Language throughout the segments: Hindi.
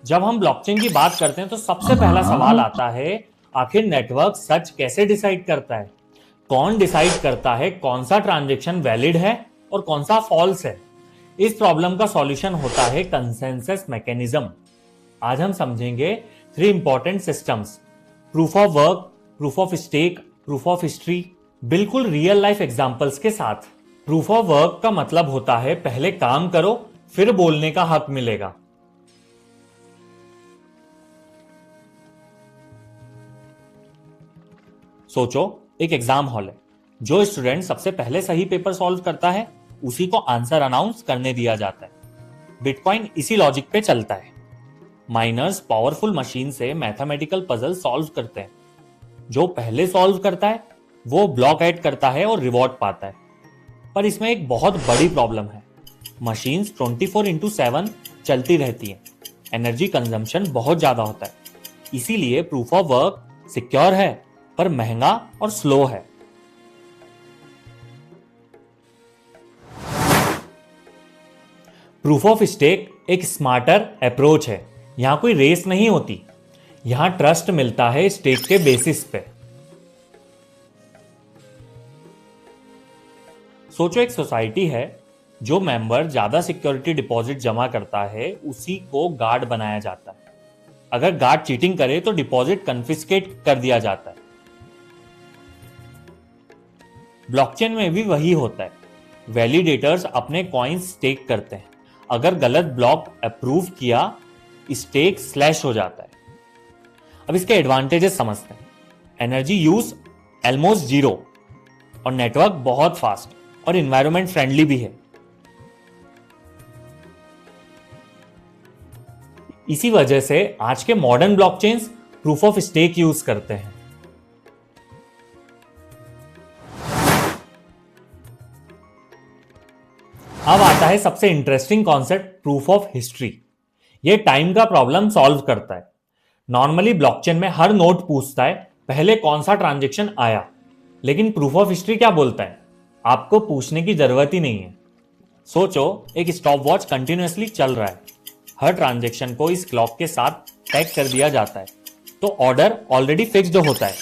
जब हम ब्लॉकचेन की बात करते हैं तो सबसे पहला सवाल आता है, आखिर नेटवर्क सच कैसे डिसाइड करता है? कौन डिसाइड करता है कौन सा ट्रांजैक्शन वैलिड है और कौन सा फॉल्स है? इस प्रॉब्लम का सॉल्यूशन होता है कंसेंसस मैकेनिज्म। आज हम समझेंगे 3 important systems, proof of work, proof of stake, proof of history, बिल्कुल रियल लाइफ एग्जांपल्स के साथ। प्रूफ ऑफ वर्क का मतलब होता है पहले काम करो फिर बोलने का हक मिलेगा। सोचो, एक एग्जाम हॉल है। जो स्टूडेंट सबसे पहले सही पेपर सॉल्व करता है उसी को आंसर अनाउंस करने दिया जाता है। बिटकॉइन इसी लॉजिक पे चलता है। माइनर्स पावरफुल मशीन से मैथमेटिकल पजल सॉल्व करते हैं। जो पहले सॉल्व करता है वो ब्लॉक ऐड करता है और रिवॉर्ड पाता है। पर इसमें एक बहुत बड़ी प्रॉब्लम है। मशीन्स 24/7 चलती रहती हैं। एनर्जी कंजम्पशन बहुत ज्यादा होता है। इसीलिए प्रूफ ऑफ वर्क सिक्योर है पर महंगा और स्लो है। प्रूफ ऑफ स्टेक एक स्मार्टर अप्रोच है। यहां कोई रेस नहीं होती। यहां ट्रस्ट मिलता है स्टेक के बेसिस पे। सोचो, एक सोसाइटी है। जो मेंबर ज्यादा सिक्योरिटी डिपॉजिट जमा करता है उसी को गार्ड बनाया जाता है। अगर गार्ड चीटिंग करे तो डिपॉजिट कन्फिस्केट कर दिया जाता है। ब्लॉकचेन में भी वही होता है। वैलिडेटर्स अपने कॉइन्स स्टेक करते हैं। अगर गलत ब्लॉक अप्रूव किया, स्टेक स्लैश हो जाता है। अब इसके एडवांटेजेस समझते हैं। एनर्जी यूज ऑलमोस्ट 0 और नेटवर्क बहुत फास्ट और इन्वायरमेंट फ्रेंडली भी है। इसी वजह से आज के modern blockchains proof of stake use करते हैं। अब आता है सबसे interesting concept, proof of history. यह टाइम का प्रॉब्लम सॉल्व करता है। नॉर्मली ब्लॉकचेन में हर नोड पूछता है पहले कौन सा ट्रांजैक्शन आया, लेकिन प्रूफ ऑफ हिस्ट्री क्या बोलता है? आपको पूछने की जरूरत ही नहीं है। सोचो, एक स्टॉप वॉच कंटिन्यूअसली चल रहा है। हर ट्रांजैक्शन को इस क्लॉक के साथ टैग कर दिया जाता है, तो ऑर्डर ऑलरेडी फिक्स्ड होता है।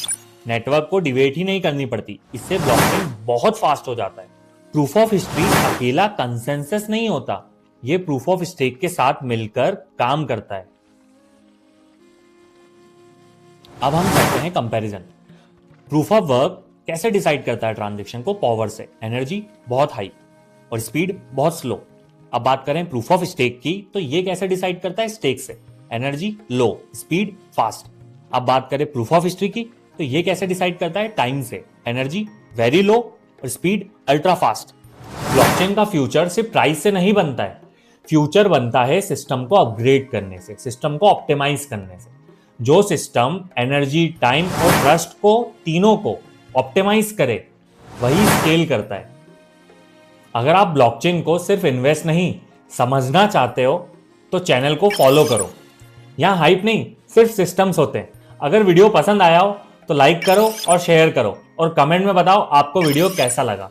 नेटवर्क को डिबेट ही नहीं करनी पड़ती। इससे ब्लॉकचेन बहुत फास्ट हो जाता है। प्रूफ ऑफ हिस्ट्री अकेला कंसेंसस नहीं होता, यह प्रूफ ऑफ स्टेक के साथ मिलकर काम करता है। अब हम करते हैं कंपैरिजन। प्रूफ ऑफ वर्क कैसे डिसाइड करता है ट्रांजैक्शन को? पावर से। एनर्जी बहुत हाई और स्पीड बहुत स्लो। अब बात करें प्रूफ ऑफ स्टेक की, तो ये कैसे डिसाइड करता है? स्टेक से। Energy low, speed fast. अब बात करें प्रूफ ऑफ हिस्ट्री की, तो ये कैसे डिसाइड करता है? टाइम से। एनर्जी वेरी लो और स्पीड अल्ट्रा फास्ट। ब्लॉकचेन का फ्यूचर सिर्फ प्राइस से नहीं बनता है। फ्यूचर बनता है सिस्टम को अपग्रेड करने से, सिस्टम को ऑप्टिमाइज करने से। जो सिस्टम एनर्जी, टाइम और ट्रस्ट को तीनों को ऑप्टिमाइज करे वही स्केल करता है। अगर आप ब्लॉकचेन को सिर्फ इन्वेस्ट नहीं समझना चाहते हो तो चैनल को फॉलो करो। यहां हाइप नहीं, सिर्फ सिस्टम्स होते हैं। अगर वीडियो पसंद आया हो तो लाइक करो और शेयर करो और कमेंट में बताओ आपको वीडियो कैसा लगा।